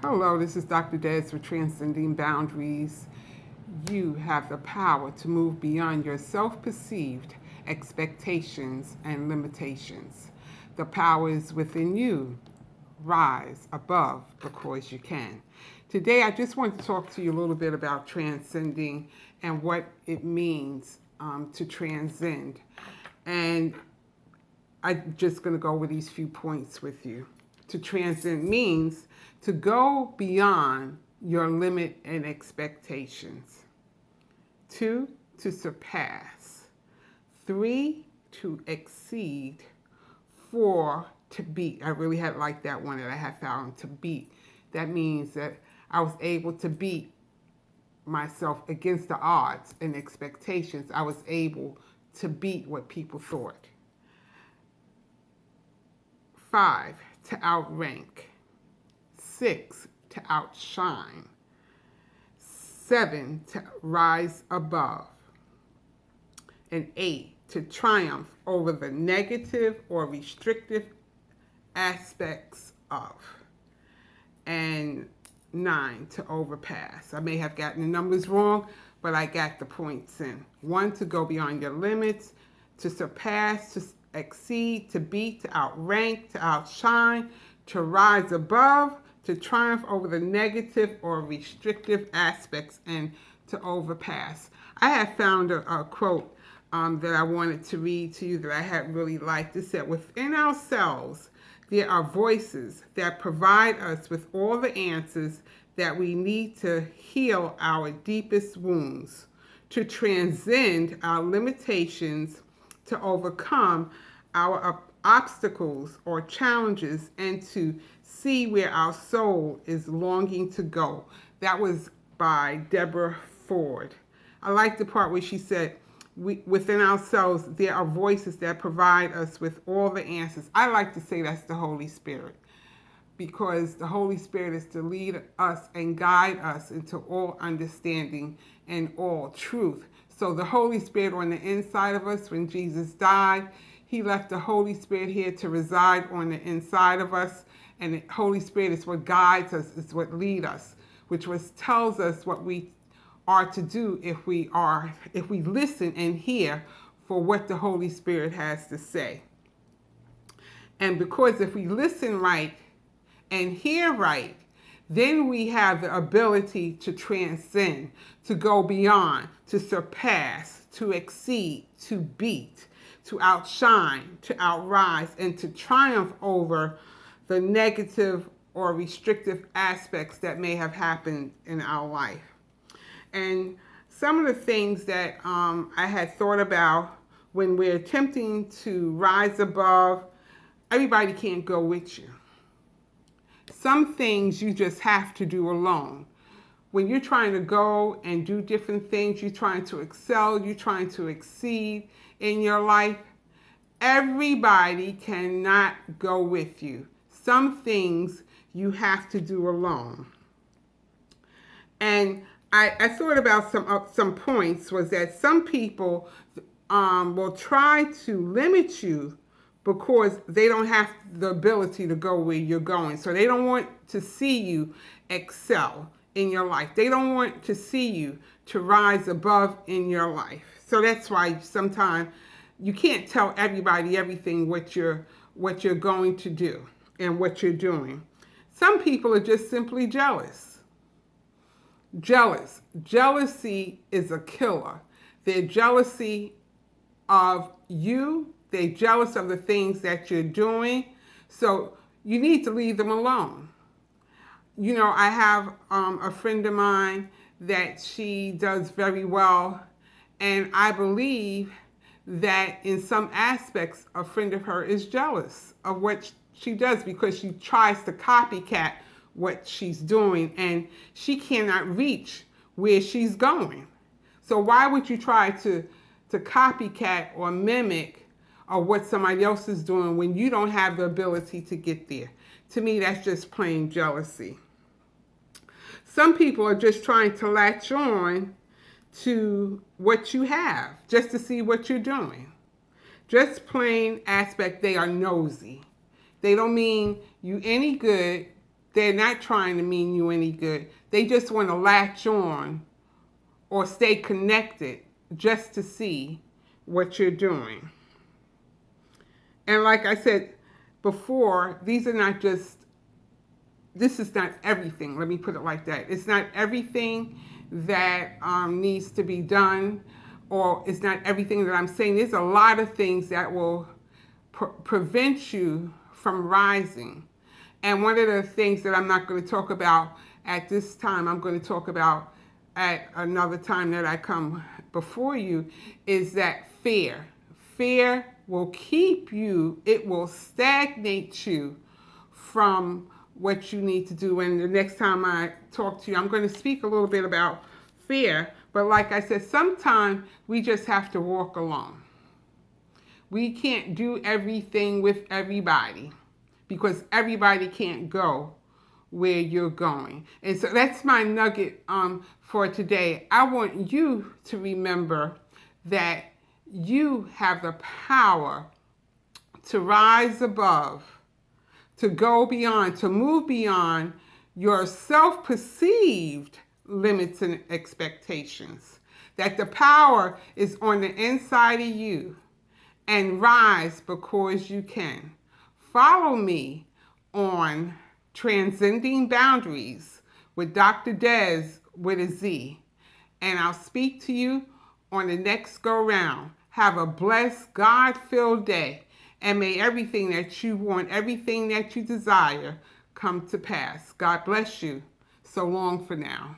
Hello, this is Dr. Dez with Transcending Boundaries. You have the power to move beyond your self-perceived expectations and limitations. The power is within you. Rise above because you can. Today, I just want to talk to you a little bit about transcending and what it means to transcend. And I'm just going to go over these few points with you. To transcend means to go beyond your limit and expectations. 2, to surpass. 3, to exceed. 4, to beat. I really had liked that one that I had found, to beat. That means that I was able to beat myself against the odds and expectations. I was able to beat what people thought. 5, to outrank. 6, to outshine. 7, to rise above. And 8, to triumph over the negative or restrictive aspects of. And 9, to overpass. I may have gotten the numbers wrong, but I got the points in. 1, to go beyond your limits. To surpass, to exceed, to beat, to outrank, to outshine, to rise above, to triumph over the negative or restrictive aspects, and to overpass. I have found a quote that I wanted to read to you that I had really liked. It said, within ourselves, there are voices that provide us with all the answers that we need to heal our deepest wounds, to transcend our limitations, to overcome our obstacles or challenges, and to see where our soul is longing to go. That was by Deborah Ford. I like the part where she said, within ourselves, there are voices that provide us with all the answers. I like to say that's the Holy Spirit, because the Holy Spirit is to lead us and guide us into all understanding and all truth. So the Holy Spirit on the inside of us, when Jesus died, he left the Holy Spirit here to reside on the inside of us. And the Holy Spirit is what guides us, is what leads us, which tells us what we are to do if we listen and hear for what the Holy Spirit has to say. And because if we listen right and hear right, then we have the ability to transcend, to go beyond, to surpass, to exceed, to beat, to outshine, to outrise, and to triumph over the negative or restrictive aspects that may have happened in our life. And some of the things that I had thought about when we're attempting to rise above, everybody can't go with you. Some things you just have to do alone. When you're trying to go and do different things, you're trying to excel, you're trying to exceed in your life, everybody cannot go with you. Some things you have to do alone. And I thought about some points was that some people will try to limit you because they don't have the ability to go where you're going. So they don't want to see you excel in your life. They don't want to see you to rise above in your life. So that's why sometimes you can't tell everybody everything what you're going to do and what you're doing. Some people are just simply jealous. Jealousy is a killer. They're jealousy of you. They're jealous of the things that you're doing. So you need to leave them alone. You know, I have a friend of mine that she does very well. And I believe that in some aspects, a friend of her is jealous of what she does because she tries to copycat what she's doing and she cannot reach where she's going. So why would you try to copycat or mimic what somebody else is doing when you don't have the ability to get there? To me, that's just plain jealousy. Some people are just trying to latch on to what you have just to see what you're doing. Just plain aspect, they are nosy. They don't mean you any good. They're not trying to mean you any good. They just want to latch on or stay connected just to see what you're doing. And like I said before, this is not everything. Let me put it like that. It's not everything that needs to be done, or it's not everything that I'm saying. There's a lot of things that will prevent you from rising. And one of the things that I'm not going to talk about at this time, I'm going to talk about at another time that I come before you, is that fear. Fear will keep you, it will stagnate you from what you need to do. And the next time I talk to you, I'm going to speak a little bit about fear. But like I said, sometimes we just have to walk alone. We can't do everything with everybody because everybody can't go where you're going. And so that's my nugget for today. I want you to remember that you have the power to rise above, to go beyond, to move beyond your self-perceived limits and expectations. That the power is on the inside of you, and rise because you can. Follow me on Transcending Boundaries with Dr. Dez with a Z. And I'll speak to you on the next go round. Have a blessed, God-filled day. And may everything that you want, everything that you desire, come to pass. God bless you. So long for now.